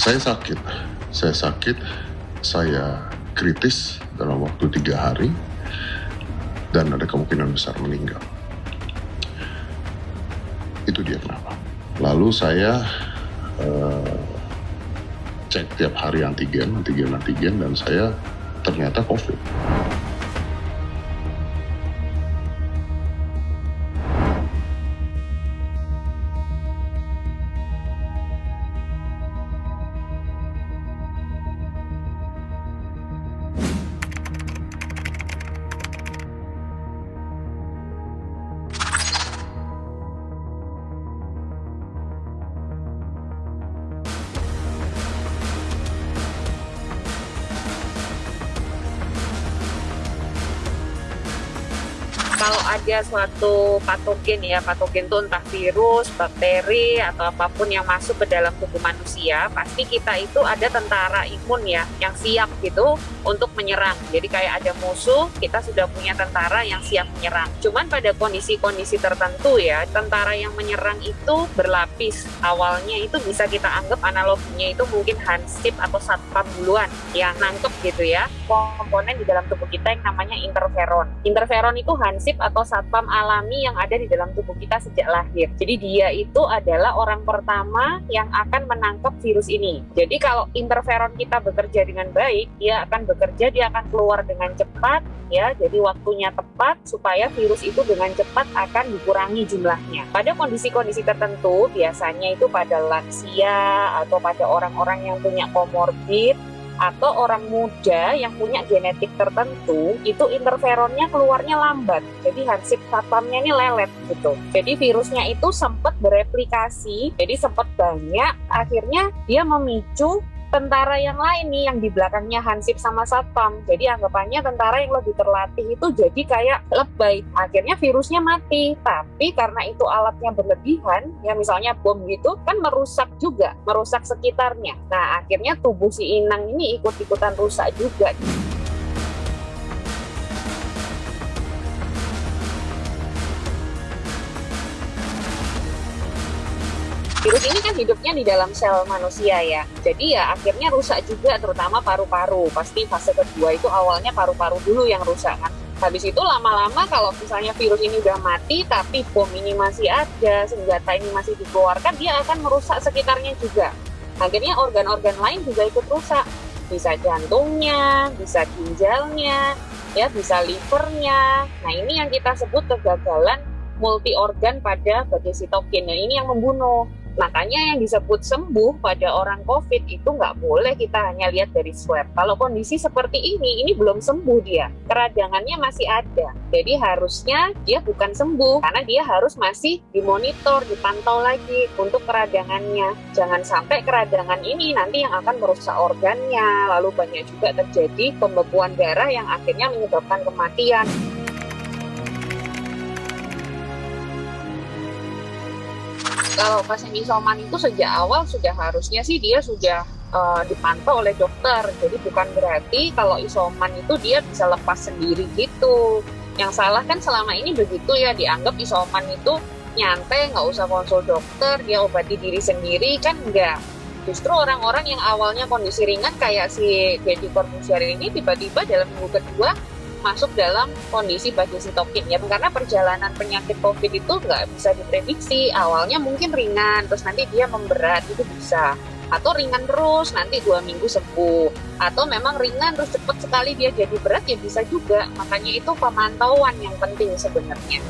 Saya sakit, saya kritis dalam waktu 3 hari, dan ada kemungkinan besar meninggal. Itu dia kenapa. Lalu saya cek tiap hari antigen, dan saya ternyata COVID. Kalau ada suatu patogen itu entah virus, bakteri, atau apapun yang masuk ke dalam tubuh manusia, pasti kita itu ada tentara imun ya, yang siap gitu untuk menyerang. Jadi kayak ada musuh, kita sudah punya tentara yang siap menyerang. Cuman pada kondisi-kondisi tertentu ya, tentara yang menyerang itu berlapis. Awalnya itu bisa kita anggap analoginya itu mungkin hansip atau satpam duluan yang nangkep gitu ya, komponen di dalam tubuh kita yang namanya interferon. Interferon itu hansip atau satpam alami yang ada di dalam tubuh kita sejak lahir. Jadi dia itu adalah orang pertama yang akan menangkap virus ini. Jadi kalau interferon kita bekerja dengan baik, dia akan keluar dengan cepat ya. Jadi waktunya tepat supaya virus itu dengan cepat akan dikurangi jumlahnya. Pada kondisi-kondisi tertentu, biasanya itu pada lansia atau pada orang-orang yang punya komorbid atau orang muda yang punya genetik tertentu, itu interferonnya keluarnya lambat. Jadi hansip satpamnya ini lelet gitu. Jadi virusnya itu sempat bereplikasi, jadi sempat banyak, akhirnya dia memicu tentara yang lain nih yang di belakangnya hansip sama satpam. Jadi anggapannya tentara yang lebih terlatih itu jadi kayak lebay. Akhirnya virusnya mati. Tapi karena itu alatnya berlebihan, ya misalnya bom gitu, kan merusak juga, merusak sekitarnya. Nah akhirnya tubuh si inang ini ikut-ikutan rusak juga. Virus ini kan hidupnya di dalam sel manusia ya. Jadi ya akhirnya rusak juga, terutama paru-paru. Pasti fase kedua itu awalnya paru-paru dulu yang rusak kan. Habis itu lama-lama kalau misalnya virus ini udah mati tapi bom ini masih ada, senjata ini masih dikeluarkan, dia akan merusak sekitarnya juga. Akhirnya organ-organ lain juga ikut rusak. Bisa jantungnya, bisa ginjalnya, ya bisa livernya. Nah ini yang kita sebut kegagalan multi organ pada badai sitokin. Nah ini yang membunuh. Makanya yang disebut sembuh pada orang COVID itu nggak boleh kita hanya lihat dari swab. Kalau kondisi seperti ini belum sembuh dia. Keradangannya masih ada. Jadi harusnya dia bukan sembuh, karena dia harus masih dimonitor, dipantau lagi untuk keradangannya. Jangan sampai keradangan ini nanti yang akan merusak organnya, lalu banyak juga terjadi pembekuan darah yang akhirnya menyebabkan kematian. Kalau pasien isoman itu sejak awal sudah harusnya sih dia sudah dipantau oleh dokter. Jadi bukan berarti kalau isoman itu dia bisa lepas sendiri gitu. Yang salah kan selama ini begitu ya, dianggap isoman itu nyantai, nggak usah konsul dokter, dia obati diri sendiri, kan enggak. Justru orang-orang yang awalnya kondisi ringan kayak si Deddy Corbuzier ini tiba-tiba dalam minggu kedua masuk dalam kondisi badai sitokin ya, karena perjalanan penyakit COVID itu nggak bisa diprediksi. Awalnya mungkin ringan, terus nanti dia memberat, itu bisa. Atau ringan terus, nanti 2 minggu sembuh. Atau memang ringan terus cepat sekali dia jadi berat, ya bisa juga. Makanya itu pemantauan yang penting sebenarnya.